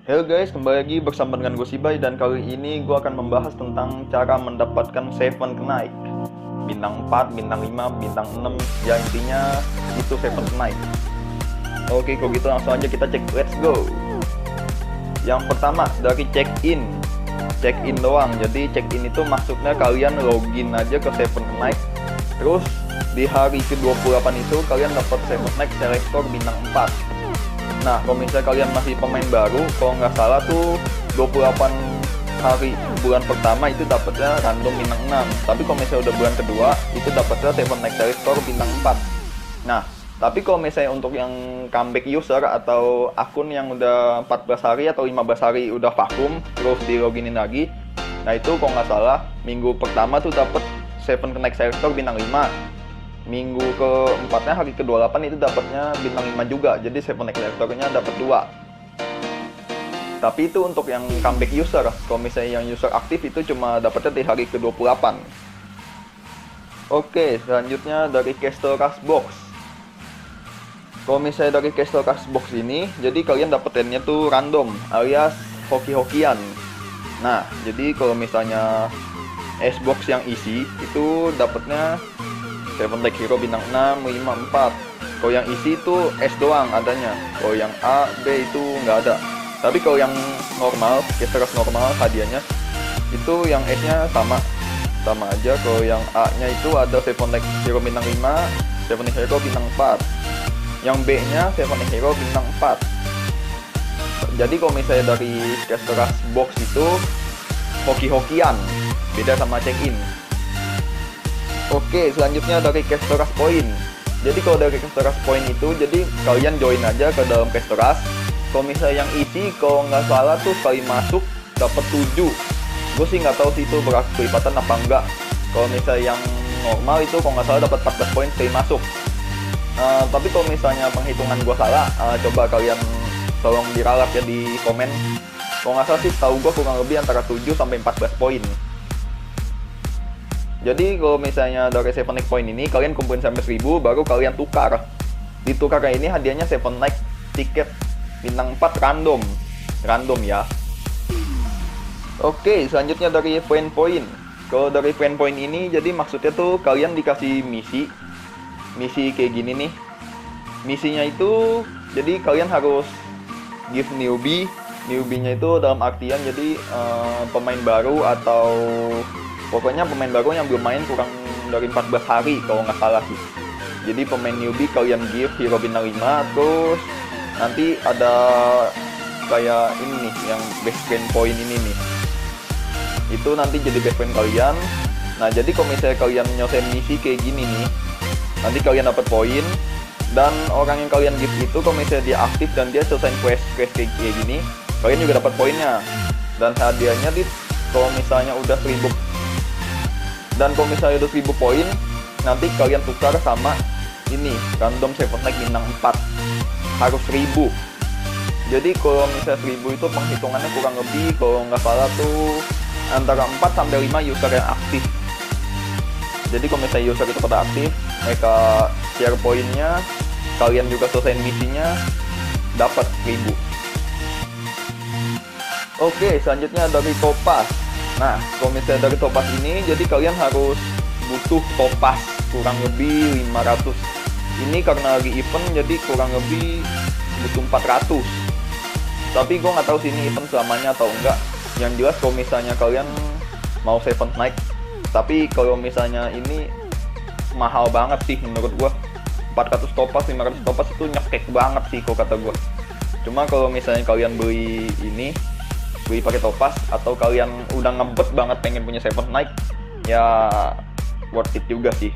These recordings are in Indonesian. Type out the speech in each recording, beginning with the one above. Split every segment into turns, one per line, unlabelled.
Halo guys, kembali lagi bersama dengan gue Sibai, dan kali ini gue akan membahas tentang cara mendapatkan 7 Knight. Bintang 4, bintang 5, bintang 6, ya intinya itu 7 Knight. Oke, kalau gitu langsung aja kita cek, let's go. Yang pertama dari check-in. Check-in doang, jadi check-in itu maksudnya kalian login aja ke 7 Knight. Terus di hari ke-28 itu kalian dapat 7 Knight Selector bintang 4. Nah, kalau misalnya kalian masih pemain baru, kalau nggak salah tuh 28 hari bulan pertama itu dapatnya random bintang 6. Tapi kalau misalnya udah bulan kedua, itu dapatnya 7 Next Selector bintang 4. Nah, tapi kalau misalnya untuk yang comeback user atau akun yang udah 14 hari atau 15 hari udah vakum, terus di loginin lagi, nah itu kalau nggak salah, minggu pertama tuh dapat 7 Next Selector bintang 5. Minggu keempatnya hari ke-28 itu dapatnya bintang 5 juga, jadi 7 Selector-nya dapat 2. Tapi itu untuk yang comeback user. Kalau misalnya yang user aktif itu cuma dapatnya di hari ke-28. Oke, selanjutnya dari Castle Rush Box. Kalau misalnya dari Castle Rush Box ini, jadi kalian dapetinnya tuh random alias hoki-hokian. Nah, jadi kalau misalnya S-Box yang isi itu dapatnya 7 Tag Hero bintang 6, 5, 4. Kalau yang isi itu S doang adanya. Kalau yang A, B itu nggak ada. Tapi kalau yang normal, Castle Rush normal hadiahnya itu yang S-nya sama aja. Kalau yang A-nya itu ada 7 Tag Hero bintang 5, 7 Tag Hero bintang 4. Yang B-nya 7 Tag Hero bintang 4. Jadi kalau misalnya dari Castle Rush Box itu hoki-hokian, beda sama check-in. Oke, selanjutnya dari Castle Rush Point. Jadi kalau dari Castle Rush Point itu, jadi kalian join aja ke dalam Castle Rush. Kalau misalnya yang isi, kalau nggak salah tuh sekali masuk dapat 7. Gue sih nggak tahu sih itu berkelipatan apa enggak. Kalau misalnya yang normal itu kalau nggak salah dapat 14 poin sekali masuk. Tapi kalau misalnya penghitungan gue salah, coba kalian tolong diralat ya di komen. Kalau nggak salah sih, tahu gue kurang lebih antara 7 sampai 14 poin. Jadi kalau misalnya dari 7 Night Point ini kalian kumpulin sampai 1000 baru kalian tukar. Ditukar kayak ini hadiahnya 7 Night tiket bintang 4 random. Random ya. Oke, selanjutnya dari friend point. Kalau dari friend point ini jadi maksudnya tuh kalian dikasih misi. Misi kayak gini nih. Misinya itu jadi kalian harus give newbie. Newbie-nya itu dalam artian jadi pemain baru atau pokoknya pemain baru yang belum main kurang dari 14 hari kalau nggak salah sih. Jadi pemain newbie kalian give hero bintang 5, terus nanti ada kayak ini nih yang best friend point ini nih. Itu nanti jadi best friend kalian. Nah jadi kalau misalnya kalian nyelesain misi kayak gini nih, nanti kalian dapat poin. Dan orang yang kalian give itu kalau misalnya dia aktif dan dia selesai quest kayak gini, kalian juga dapat poinnya. Dan hadiahnya kalau misalnya udah 1000. Dan kalau misalnya udah 1000 poin, nanti kalian tukar sama ini, random 7 Night bintang 4. Harus 1000. Jadi kalau misalnya 1000 itu penghitungannya kurang lebih, kalau nggak salah tuh antara 4 sampai 5 user yang aktif. Jadi kalau misalnya user itu pada aktif, mereka share poinnya, kalian juga selesai misinya, dapat 1000. Oke, selanjutnya dari Topaz. Nah, kalau misalnya dari Topaz ini, jadi kalian harus butuh Topaz kurang lebih 500. Ini karena lagi event, jadi kurang lebih butuh 400. Tapi gue nggak tahu sih ini event selamanya atau enggak. Yang jelas kalau misalnya kalian mau 7 Night, tapi kalau misalnya ini mahal banget sih menurut gue. 400 Topaz, 500 Topaz itu nyekek banget sih kalau kata gue. Cuma kalau misalnya kalian beli pakai Topaz atau kalian udah ngebet banget pengen punya 7 Night, ya worth it juga sih.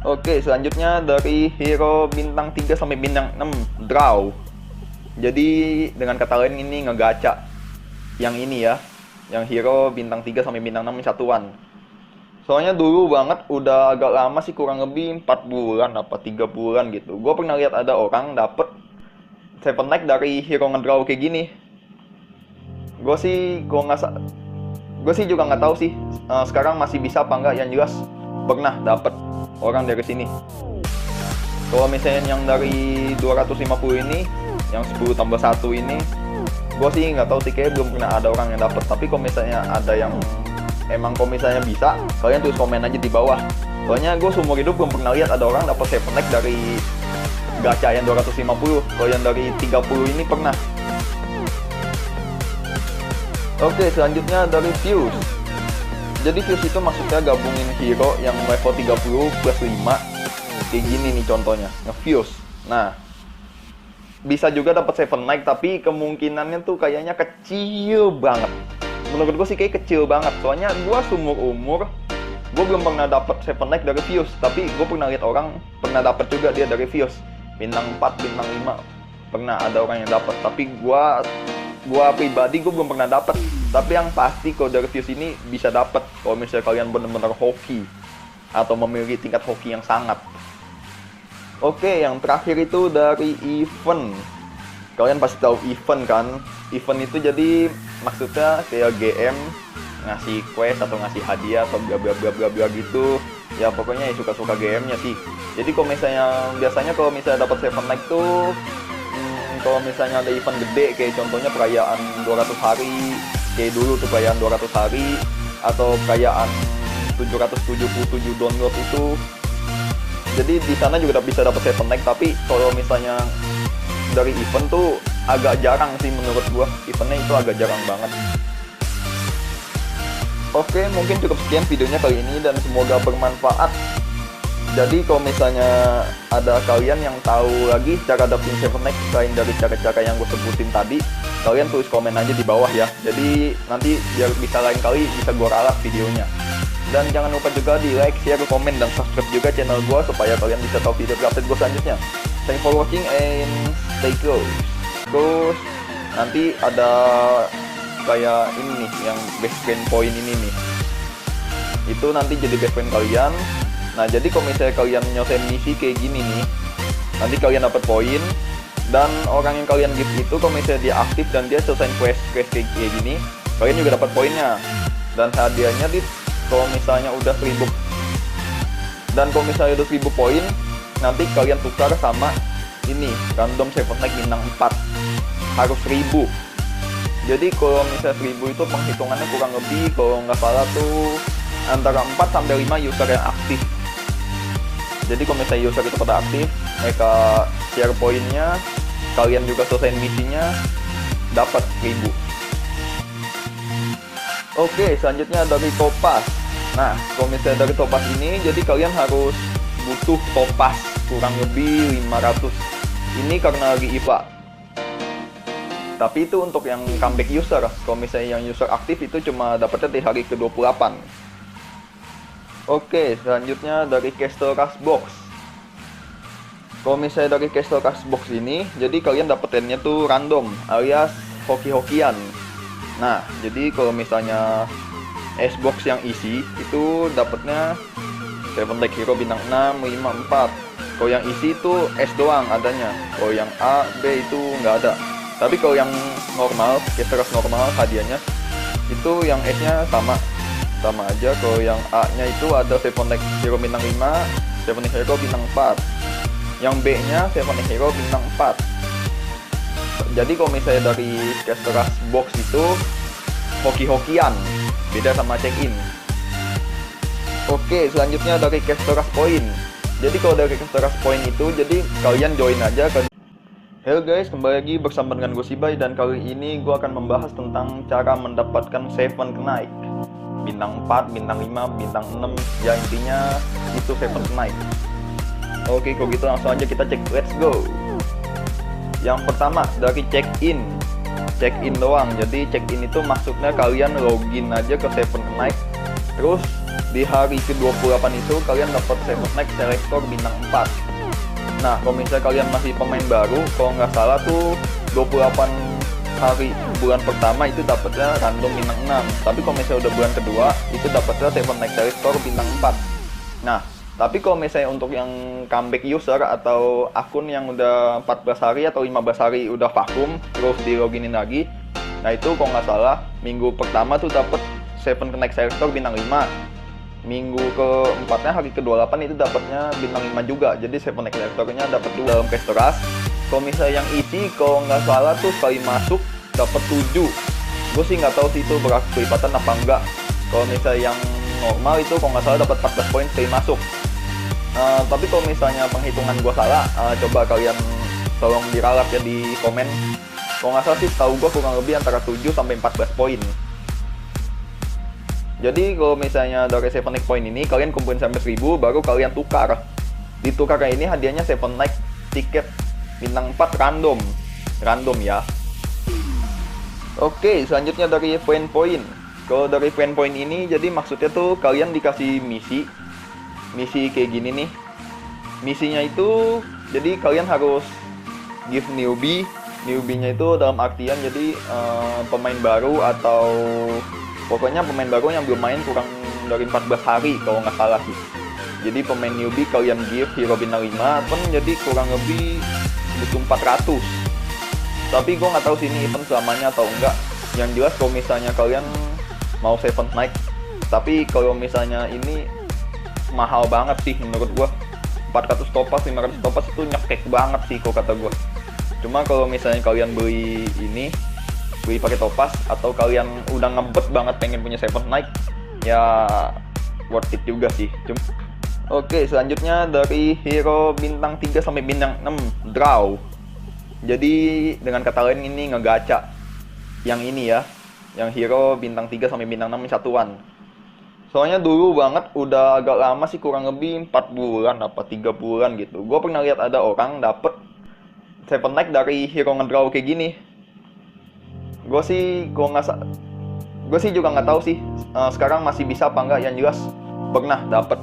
Oke, selanjutnya dari hero bintang 3 sampai bintang 6 draw. Jadi dengan kata lain ini ngegacha. Yang ini ya, yang hero bintang 3 sampai bintang 6 satuan. Soalnya dulu banget udah agak lama sih, kurang lebih 4 bulan apa 3 bulan gitu. Gue pernah lihat ada orang dapet 7 Night dari hero ngedraw kayak gini. Gue sih juga nggak tahu sih sekarang masih bisa apa nggak. Yang jelas pernah dapet orang dari sini. Kalau misalnya yang dari 250 ini, yang 10 tambah 1 ini, Gue sih nggak tahu sih, kayak belum pernah ada orang yang dapat. Tapi kalau misalnya ada yang emang kalau misalnya bisa, kalian tulis komen aja di bawah. Soalnya gue seumur hidup belum pernah lihat ada orang dapat 7 Egg dari gacha yang 250. Kalau yang dari 30 ini pernah. Oke, selanjutnya dari Fuse. Jadi Fuse itu maksudnya gabungin hero yang level 30 plus 5. Kayak gini nih contohnya, nge-Fuse. Nah, bisa juga dapat 7 Egg, tapi kemungkinannya tuh kayaknya kecil banget. Menurut gue sih kayak kecil banget. Soalnya gue seumur umur gue belum pernah dapat 7 Egg dari Fuse. Tapi gue pernah lihat orang pernah dapat juga dia dari Fuse. Bintang 4, bintang 5 pernah ada orang yang dapat. Tapi gue pribadi gue belum pernah dapat. Tapi yang pasti kalau dari Fuse ini bisa dapat kalau misalnya kalian benar-benar hoki atau memiliki tingkat hoki yang sangat. Oke, yang terakhir itu dari event. Kalian pasti tahu event kan? Event itu jadi maksudnya kayak GM ngasih quest atau ngasih hadiah atau bla bla bla bla bla gitu. Ya pokoknya ya suka-suka GM-nya sih. Jadi kalau misalnya biasanya kalau misalnya dapat 7 Egg tuh kalau misalnya ada event gede kayak contohnya perayaan 200 hari, kayak dulu tuh perayaan 200 hari atau perayaan 777 download itu. Jadi di sana juga bisa dapat 7 Egg, tapi kalau misalnya dari event tuh agak jarang sih menurut gua. Eventnya itu agak jarang banget. Oke, mungkin cukup sekian videonya kali ini dan semoga bermanfaat. Jadi kalau misalnya ada kalian yang tahu lagi cara dapetin 7 Egg selain dari cara-cara yang gue sebutin tadi, kalian tulis komen aja di bawah ya. Jadi nanti biar bisa lain kali bisa gue ralat videonya. Dan jangan lupa juga di like, share, komen, dan subscribe juga channel gue supaya kalian bisa tahu video update gue selanjutnya. Thanks for watching and stay close. Terus nanti ada kayak ini nih, yang best friend point ini nih. Itu nanti jadi best friend kalian. Nah jadi kalau misalnya kalian nyelesain misi kayak gini nih, nanti kalian dapat poin. Dan orang yang kalian gift itu kalau misalnya dia aktif dan dia selesai quest kayak gini, kalian juga dapat poinnya. Dan hadiahnya kalau misalnya udah 1000 dan kalau misalnya udah 1000 poin, nanti kalian tukar sama ini random 7 Egg bintang 4 harus 1000. Jadi kalau misalnya 1000 itu penghitungannya kurang lebih kalau nggak salah tuh antara 4 sampai 5 user yang aktif. Jadi kalau misalnya user itu pada aktif, mereka share poinnya, kalian juga selesai misinya, dapat 1000. Oke, selanjutnya dari Topaz. Nah, kalau misalnya dari Topaz ini, jadi kalian harus butuh Topaz kurang lebih 500. Ini karena lagi IVA. Tapi itu untuk yang comeback user. Kalau misalnya yang user aktif itu cuma dapatnya di hari ke-28. Oke, selanjutnya dari Castle Rush Box. Kalau misalnya dari Castle Rush Box ini, jadi kalian dapetinnya tuh random alias hoki-hokian. Nah, jadi kalau misalnya S-Box yang isi itu dapatnya 7 Egg hero bintang 6, 5, 4. Kalau yang isi itu S doang adanya. Kalau yang A, B itu nggak ada. Tapi kalau yang normal, Castle Rush normal hadiahnya itu yang S-nya sama aja. Kalau yang A-nya itu ada 7 Egg hero bintang 5, 7 Egg hero bintang 4. Yang B-nya 7 Egg hero bintang 4. Jadi kalau misalnya dari Castle Rush Box itu hoki-hokian, beda sama check-in. Oke, selanjutnya dari Castle Rush Point. Jadi kalau dari Castle Rush Point itu, jadi kalian join aja ke... Hello guys, kembali lagi bersama dengan gue Sibai. Dan kali ini gue akan membahas tentang cara mendapatkan 7 Knight bintang 4, bintang 5, bintang 6. Ya intinya itu 7 Knight. Oke, kalau gitu langsung aja kita cek, let's go. Yang pertama dari check-in doang. Jadi check-in itu maksudnya kalian login aja ke 7 Knight. Terus di hari ke-28 itu kalian dapat 7 Knight Selector bintang 4. Nah kalau misalnya kalian masih pemain baru, kalau nggak salah tuh 28 hari bulan pertama itu dapatnya random bintang 6. Tapi kalau misalnya udah bulan kedua itu dapatnya 7 Knight Selector bintang 4. Nah tapi kalau misalnya untuk yang comeback user atau akun yang udah 14 hari atau 15 hari udah vakum terus di loginin lagi, nah itu kalau nggak salah minggu pertama tuh dapat 7 Knight Selector bintang 5. Minggu keempatnya hari ke-28 itu dapatnya bintang 5 juga. Jadi 7 Knight Selectornya dapat 2 dalam Castle Rush. Kalau misalnya yang isi kalau nggak salah tuh sekali masuk dapat 7. Gue sih nggak tahu sih itu berkelipatan apa enggak. Kalau misalnya yang normal itu kalau nggak salah dapat 14 poin stay masuk. Tapi kalau misalnya penghitungan gue salah, coba kalian tolong diralat ya di komen. Kalau nggak salah sih tahu gue kurang lebih antara 7 sampai 14 poin. Jadi kalau misalnya dari 7 Night Point ini kalian kumpulin sampai 1000 baru kalian tukar. Ditukar kayak ini hadiahnya 7 Night tiket bintang 4 random. Random ya. Oke, selanjutnya dari poin-poin. Kalau dari poin-poin ini jadi maksudnya tuh kalian dikasih misi. Misi kayak gini nih. Misinya itu jadi kalian harus give newbie. Newbie-nya itu dalam artian jadi pemain baru atau pokoknya pemain baru yang belum main kurang dari 14 hari kalau nggak salah sih. Jadi pemain newbie kalian give hero bintang 5 pun jadi kurang lebih butuh 400. Tapi gue nggak tahu sih ini event selamanya atau enggak. Yang jelas kalau misalnya kalian mau 7 Night, tapi kalau misalnya ini mahal banget sih menurut gue. 400 topas, 500 topas itu nyekek banget sih kalau kata gue. Cuma kalau misalnya kalian beli ini, beli pakai topas atau kalian udah ngebet banget pengen punya 7 Night, ya worth it juga sih. Oke, selanjutnya dari hero bintang 3 sampai bintang 6 draw. Jadi dengan kata lain ini ngegacha yang ini ya, yang hero bintang 3 sampai bintang 6 satuan. Soalnya dulu banget udah agak lama sih, kurang lebih 4 bulan apa 3 bulan gitu. Gue pernah lihat ada orang dapet 7 Night dari hero ngedraw kayak gini. Gue sih juga nggak tahu sih sekarang masih bisa apa enggak. Yang jelas pernah dapet.